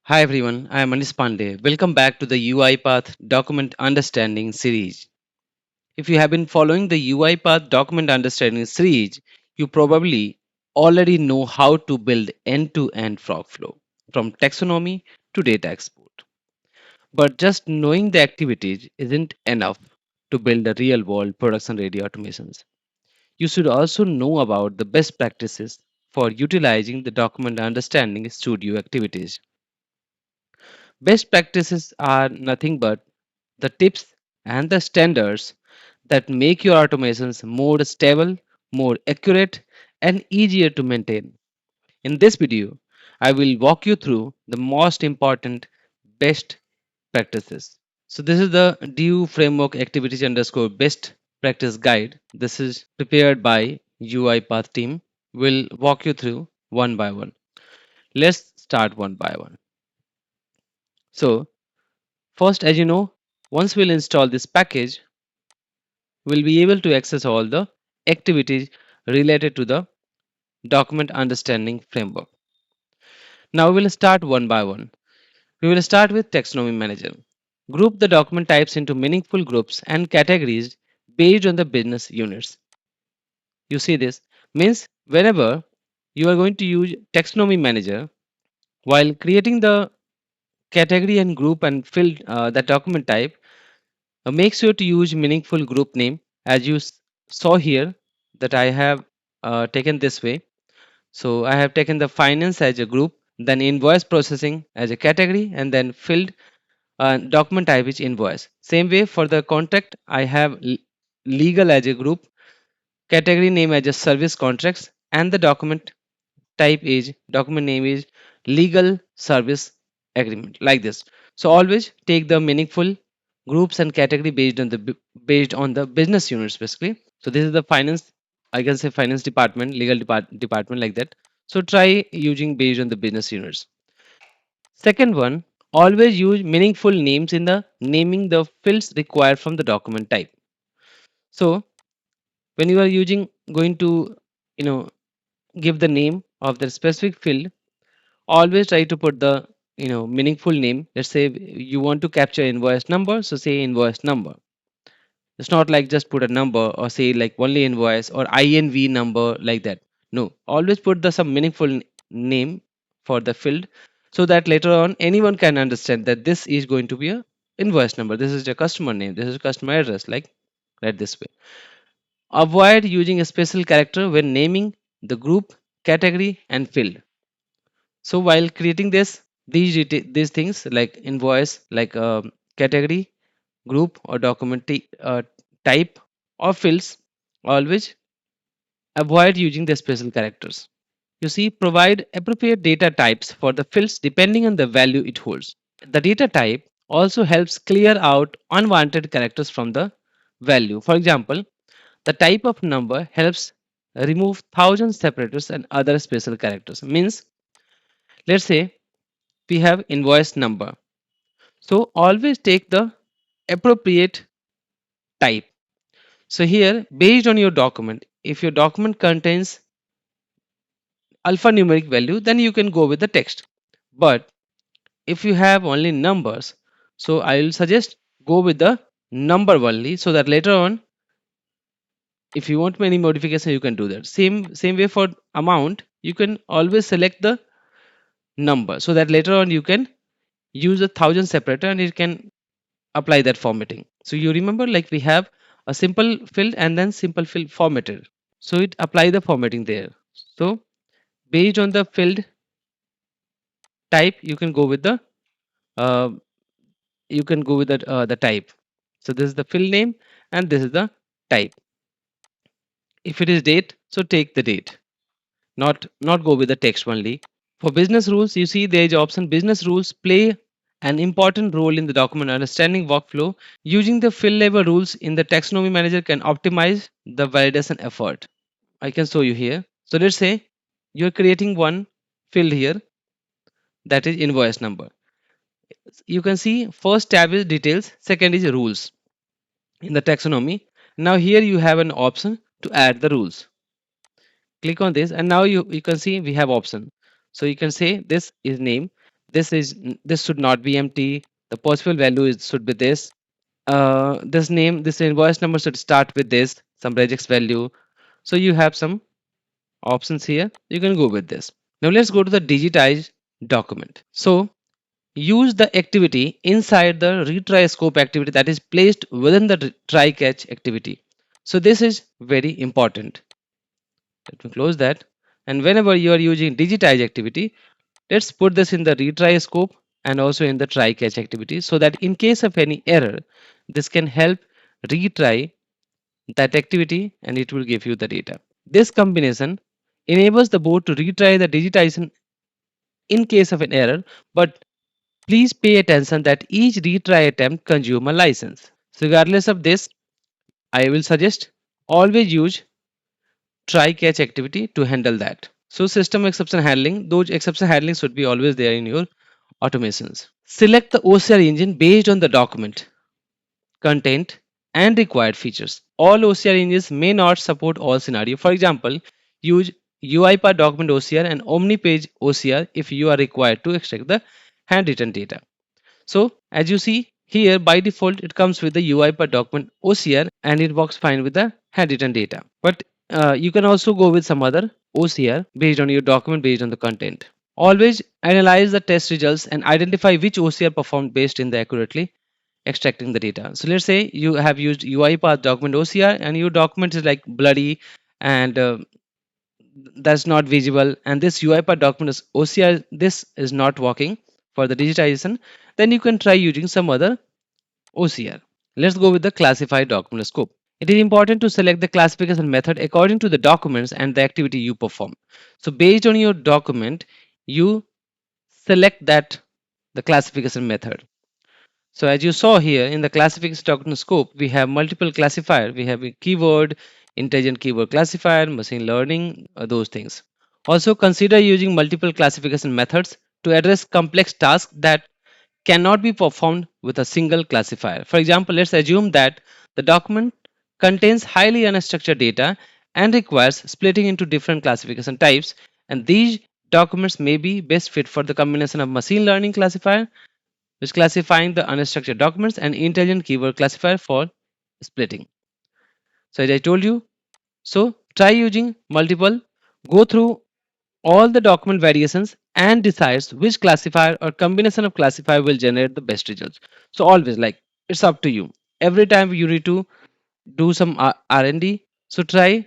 Hi everyone, I am Manish Pandey. Welcome back to the UiPath Document Understanding series. If you have been following the UiPath Document Understanding series, you probably already know how to build end-to-end workflow from taxonomy to data export. But just knowing the activities isn't enough to build a real-world production-ready automations. You should also know about the best practices for utilizing the document understanding studio activities. Best practices are nothing but the tips and the standards that make your automations more stable, more accurate, and easier to maintain. In this video, I will walk you through the most important best practices. So this is the DU framework activities underscore best practice guide. This is prepared by UiPath team. We'll walk you through one by one. Let's start one by one. So first, as you know, once we'll install this package, we'll be able to access all the activities related to the document understanding framework. Now we'll start one by one. We will start with taxonomy manager. Group the document types into meaningful groups and categories based on the business units. You see this means whenever you are going to use taxonomy manager while creating the category and group and fill the document type, make sure to use meaningful group name as you saw here that I have taken this way. So I have taken the finance as a group, then invoice processing as a category, and then filled document type is invoice. Same way for the contract, I have legal as a group, category name as a service contracts, and the document name is legal service agreement, like this. So always take the meaningful groups and category based on the business units basically. So this is the finance, I can say finance department, department, like that. So try using based on the business units. Second one, always use meaningful names in the naming the fields required from the document type. So when you are using going to you know give the name of the specific field, always try to put the meaningful name. Let's say you want to capture invoice number, so say invoice number. It's not like just put a number or say like only invoice or inv number, like that. No, always put the some meaningful name for the field, so that later on anyone can understand that this is going to be a invoice number, this is the customer name, this is customer address, like that. This way, avoid using a special character when naming the group, category and field. So while creating these things like invoice, like category, group or document type or fields, always avoid using the special characters. You see, provide appropriate data types for the fields depending on the value it holds. The data type also helps clear out unwanted characters from the value. For example, the type of number helps remove thousand separators and other special characters. Means, let's say we have invoice number. So always take the appropriate type. So here, based on your document, if your document contains alphanumeric value, then you can go with the text. But if you have only numbers, so I will suggest go with the number only, so that later on, if you want any modification, you can do that. Same way for amount, you can always select the number, so that later on you can use a thousand separator and it can apply that formatting. So you remember, like we have a simple field and then simple field formatted. So it apply the formatting there. So based on the field type, uh, you can go with the type. So this is the field name and this is the type. If it is date, so take the date. Not go with the text only. For business rules, you see there is option business rules play an important role in the document understanding workflow. Using the field level rules in the taxonomy manager can optimize the validation effort. I can show you here. So let's say you're creating one field here, that is invoice number. You can see first tab is details, second is rules in the taxonomy. Now here you have an option to add the rules. Click on this and now you can see we have option. So you can say this is name, This should not be empty. The possible value should be this. This invoice number should start with this, some regex value. So you have some options here. You can go with this. Now let's go to the digitized document. So use the activity inside the retry scope activity that is placed within the try catch activity. So this is very important. Let me close that. And whenever you are using digitize activity, let's put this in the retry scope and also in the try catch activity, so that in case of any error, this can help retry that activity and it will give you the data. This combination enables the board to retry the digitization in case of an error, but please pay attention that each retry attempt consumes a license. So regardless of this, I will suggest always use try catch activity to handle that. So system exception handling, those exception handling should be always there in your automations. Select the OCR engine based on the document, content, and required features. All OCR engines may not support all scenarios. For example, use UiPath Document OCR and OmniPage OCR if you are required to extract the handwritten data. So as you see here, by default, it comes with the UiPath Document OCR and it works fine with the handwritten data. But you can also go with some other OCR based on your document, based on the content. Always analyze the test results and identify which OCR performed based in the accurately extracting the data. So let's say you have used UiPath document OCR and your document is like bloody and that's not visible, and this UiPath document is OCR, this is not working for the digitization, then you can try using some other OCR. Let's go with the classified document scope. It is important to select the classification method according to the documents and the activity you perform. So based on your document, you select that the classification method. So as you saw here in the classification document scope, we have multiple classifier. We have a keyword, intelligent keyword classifier, machine learning, those things. Also consider using multiple classification methods to address complex tasks that cannot be performed with a single classifier. For example, let's assume that the document contains highly unstructured data and requires splitting into different classification types, and these documents may be best fit for the combination of machine learning classifier, which classifying the unstructured documents, and intelligent keyword classifier for splitting. So as I told you, so try using multiple, go through all the document variations and decides which classifier or combination of classifier will generate the best results. So always, like, it's up to you. Every time you need to do some R&D, so try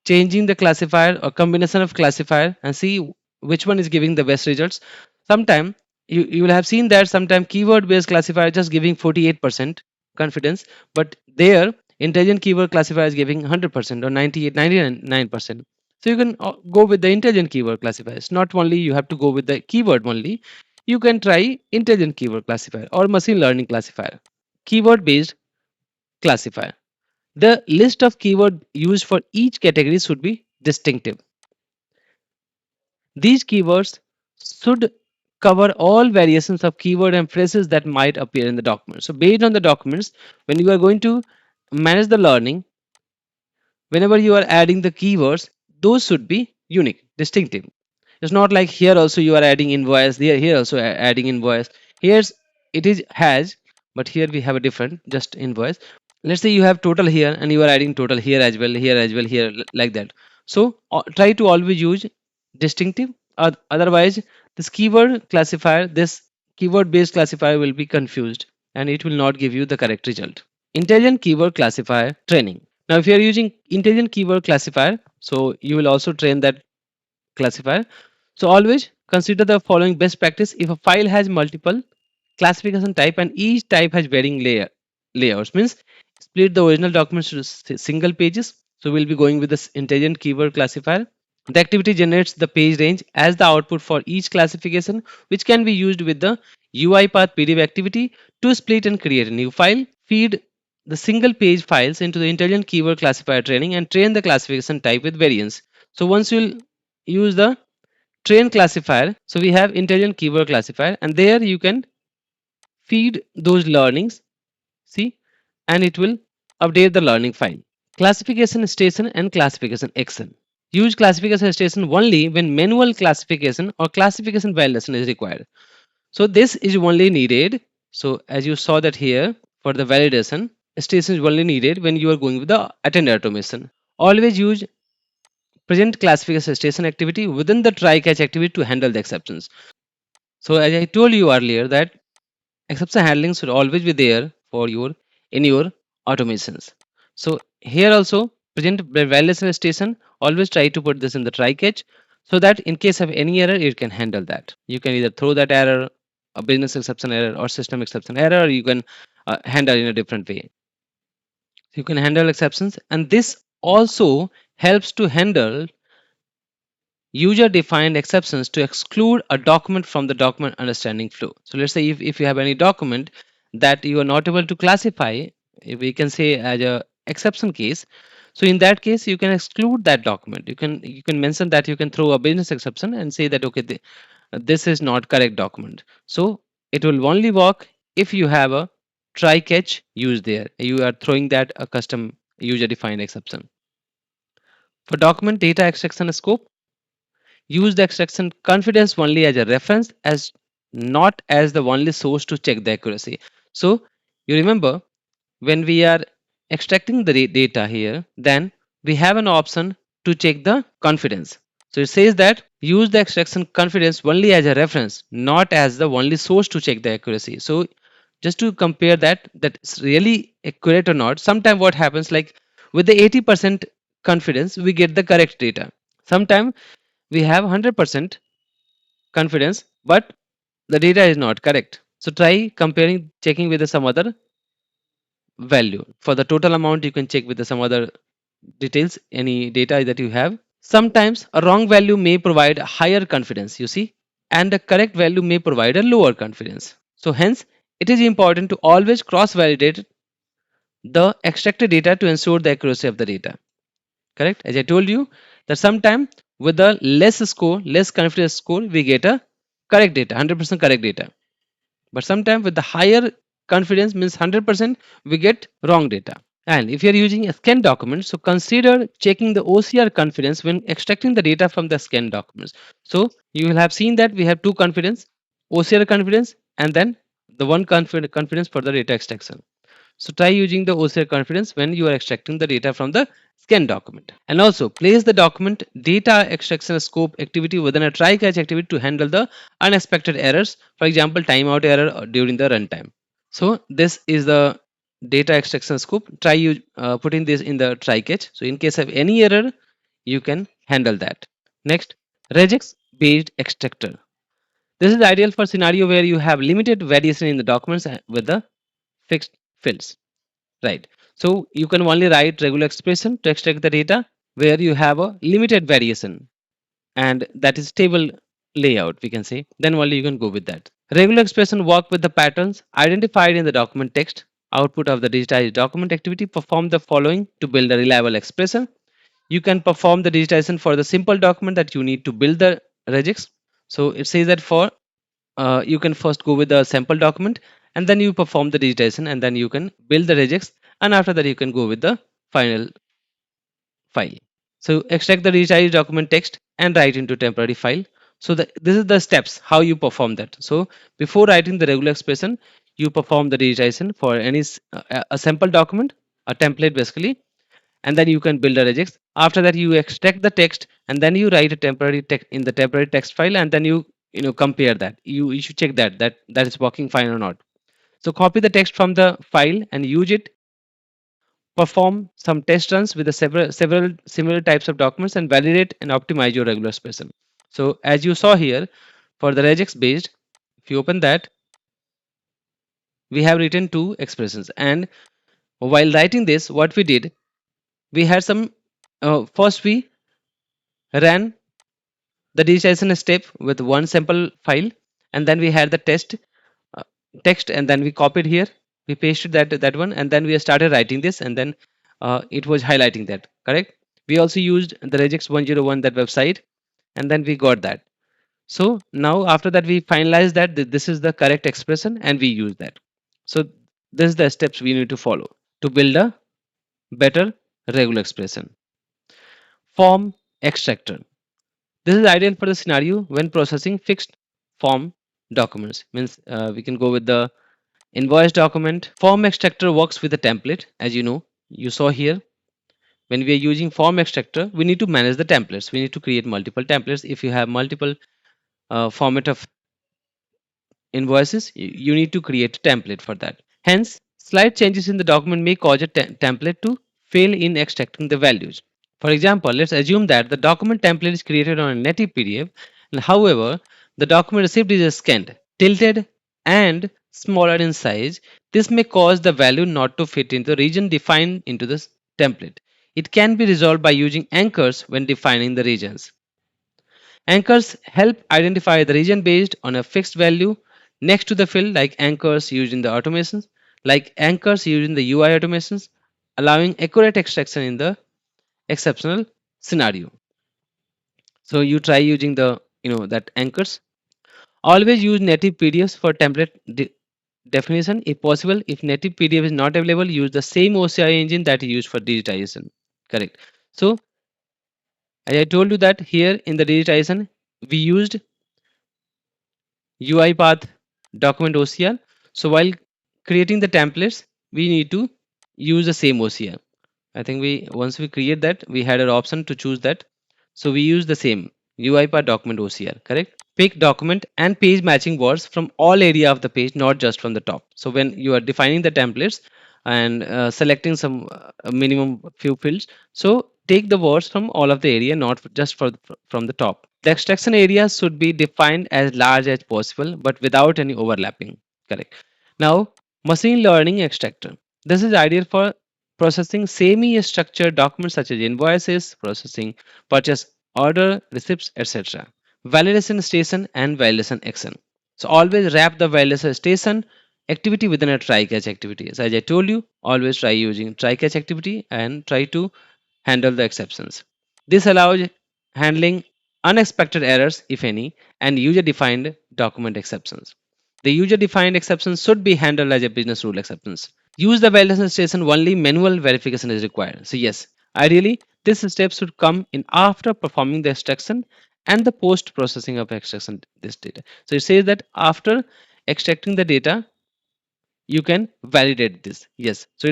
changing the classifier or combination of classifier and see which one is giving the best results. Sometime you will have seen that sometime keyword based classifier just giving 48% confidence, but there intelligent keyword classifier is giving 100% or 98 99%. So you can go with the intelligent keyword classifiers. Not only you have to go with the keyword only, you can try intelligent keyword classifier or machine learning classifier. Keyword based classifier, the list of keywords used for each category should be distinctive. These keywords should cover all variations of keyword and phrases that might appear in the document. So based on the documents, when you are going to manage the learning, whenever you are adding the keywords, those should be unique, distinctive. It's not like here also you are adding invoice, here also adding invoice. Here's it is has, but here we have a different just invoice. Let's say you have total here and you are adding total here as well, here as well, here, like that. So try to always use distinctive, otherwise this keyword classifier, this keyword based classifier will be confused and it will not give you the correct result. Intelligent keyword classifier training. Now if you are using intelligent keyword classifier, so you will also train that classifier. So always consider the following best practice. If a file has multiple classification type and each type has varying layouts, means split the original documents to single pages. So we'll be going with this intelligent keyword classifier. The activity generates the page range as the output for each classification, which can be used with the UiPath PDF activity to split and create a new file. Feed the single page files into the intelligent keyword classifier training and train the classification type with variance. So once you'll use the train classifier, so we have intelligent keyword classifier and there you can feed those learnings, see, and it will update the learning file. Classification station and classification action. Use classification station only when manual classification or classification validation is required. So this is only needed. So as you saw that here, for the validation, station is only needed when you are going with the attended automation. Always use present classification station activity within the try catch activity to handle the exceptions. So as I told you earlier that exception handling should always be there for your in your automations. So here also present validation station, always try to put this in the try catch so that in case of any error it can handle that. You can either throw that error, a business exception error or system exception error, or you can handle in a different way. You can handle exceptions, and this also helps to handle user defined exceptions to exclude a document from the document understanding flow. So let's say if you have any document that you are not able to classify, if we can say as a exception case, so in that case you can exclude that document. You can mention that, you can throw a business exception and say that okay, this is not correct document. So it will only work if you have a try catch used there. You are throwing that a custom user defined exception. For document data extraction scope, use the extraction confidence only as a reference, as not as the only source to check the accuracy. So you remember, when we are extracting the data here, then we have an option to check the confidence. So it says that use the extraction confidence only as a reference, not as the only source to check the accuracy. So just to compare that it's really accurate or not. Sometimes what happens, like with the 80% confidence we get the correct data. Sometimes we have 100% confidence but the data is not correct. So try comparing, checking with some other value. For the total amount you can check with some other details, any data that you have. Sometimes a wrong value may provide higher confidence, you see, and a correct value may provide a lower confidence. So hence it is important to always cross validate the extracted data to ensure the accuracy of the data. Correct? As I told you that sometime with the less score, less confidence score, we get a correct data, 100% correct data. But sometimes with the higher confidence means 100%, we get wrong data. And if you're using a scan document, so consider checking the OCR confidence when extracting the data from the scan documents. So you will have seen that we have two confidence, OCR confidence, and then the one confidence for the data extraction. So try using the OCR confidence when you are extracting the data from the scan document. And also place the document data extraction scope activity within a try catch activity to handle the unexpected errors, for example, timeout error during the runtime. So this is the data extraction scope. Try you putting this in the try catch. So in case of any error, you can handle that. Next, regex based extractor. This is ideal for scenario where you have limited variation in the documents with the fixed fields. Right. So you can only write regular expression to extract the data where you have a limited variation, and that is table layout, we can say. Then only you can go with that. Regular expression work with the patterns identified in the document text. Output of the digitized document activity, perform the following to build a reliable expression. You can perform the digitization for the simple document that you need to build the regex. So it says that for you can first go with the sample document and then you perform the digitization and then you can build the regex, and after that you can go with the final file. So extract the digitized document text and write into temporary file. So this is the steps how you perform that. So before writing the regular expression, you perform the digitization for any a sample document, a template basically, and then you can build a regex. After that you extract the text and then you write a temporary text in the temporary text file, and then you compare that. You should check that is working fine or not. So copy the text from the file and use it. Perform some test runs with the several similar types of documents and validate and optimize your regular expression. So as you saw here, for the regex based, if you open that, we have written two expressions. And while writing this, what we did, we had some first we ran the digitization step with one sample file, and then we had the uh, text, and then we copied here, we pasted that one, and then we started writing this, and then it was highlighting that. Correct. We also used the regex 101, that website, and then we got that. So now after that we finalized that this is the correct expression and we use that. So this is the steps we need to follow to build a better regular expression. Form extractor. This is ideal for the scenario when processing fixed form documents. Means we can go with the invoice document. Form extractor works with a template, as you know, you saw here. When we are using form extractor, we need to manage the templates. We need to create multiple templates. If you have multiple format of invoices, you need to create a template for that. Hence, slight changes in the document may cause a template to fail in extracting the values. For example, let's assume that the document template is created on a native PDF, and however, the document received is scanned, tilted, and smaller in size. This may cause the value not to fit into the region defined into the template. It can be resolved by using anchors when defining the regions. Anchors help identify the region based on a fixed value next to the field, like anchors used in the automations, like anchors used in the UI automations, allowing accurate extraction in the exceptional scenario. So you try using the that anchors. Always use native PDFs for template definition if possible. If native PDF is not available, use the same OCI engine that is used for digitization. Correct. So as I told you that here in the digitization we used UiPath Document OCR. So while creating the templates, we need to use the same OCR. I think we once we create that, we had an option to choose that. So we use the same UiPath Document OCR, correct? Pick document and page matching words from all area of the page, not just from the top. So when you are defining the templates and selecting some minimum few fields, so take the words from all of the area, not just from the top. The extraction area should be defined as large as possible, but without any overlapping. Correct. Now, machine learning extractor. This is ideal for processing semi-structured documents such as invoices, processing purchase order, receipts, etc. Validation station and validation action. So always wrap the validation station activity within a try catch activity. So as I told you, always try using try catch activity and try to handle the exceptions. This allows handling unexpected errors, if any, and user defined document exceptions. The user defined exceptions should be handled as a business rule exceptions. Use the validation station only manual verification is required. So, yes, ideally, this step should come in after performing the extraction and the post processing of extraction this data. So, it says that after extracting the data, you can validate this. Yes, so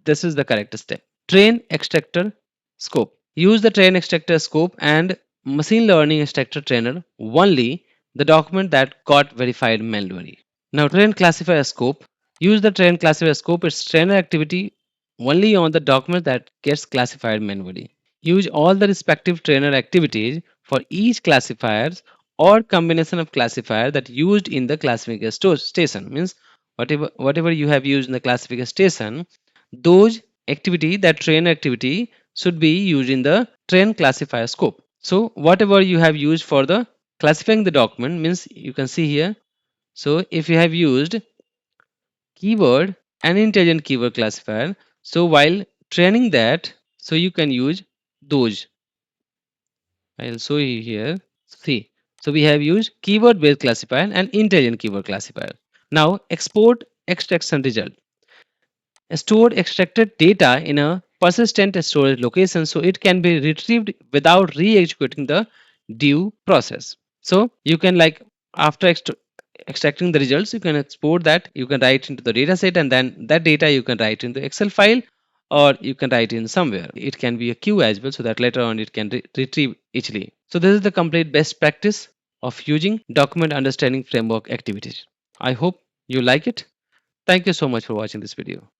this is the correct step. Train extractor scope. Use the train extractor scope and machine learning extractor trainer only the document that got verified manually. Now train classifier scope. Use the train classifier scope. It's trainer activity only on the document that gets classified manually. Use all the respective trainer activities for each classifiers or combination of classifier that used in the classifier station. Means whatever you have used in the classifier station, those activity, that train activity should be used in the train classifier scope. So whatever you have used for the classifying the document, means you can see here. So if you have used keyword and intelligent keyword classifier, so while training that, so you can use those. I'll show you here. See, so we have used keyword based classifier and intelligent keyword classifier. Now export extraction result. Stored extracted data in a persistent storage location, so it can be retrieved without re-executing the due process. So you can, like, after extracting the results, you can export that, you can write into the data set, and then that data you can write in the Excel file, or you can write in somewhere. It can be a queue as well, so that later on it can retrieve easily. So this is the complete best practice of using document understanding framework activities. I hope you like it. Thank you so much for watching this video.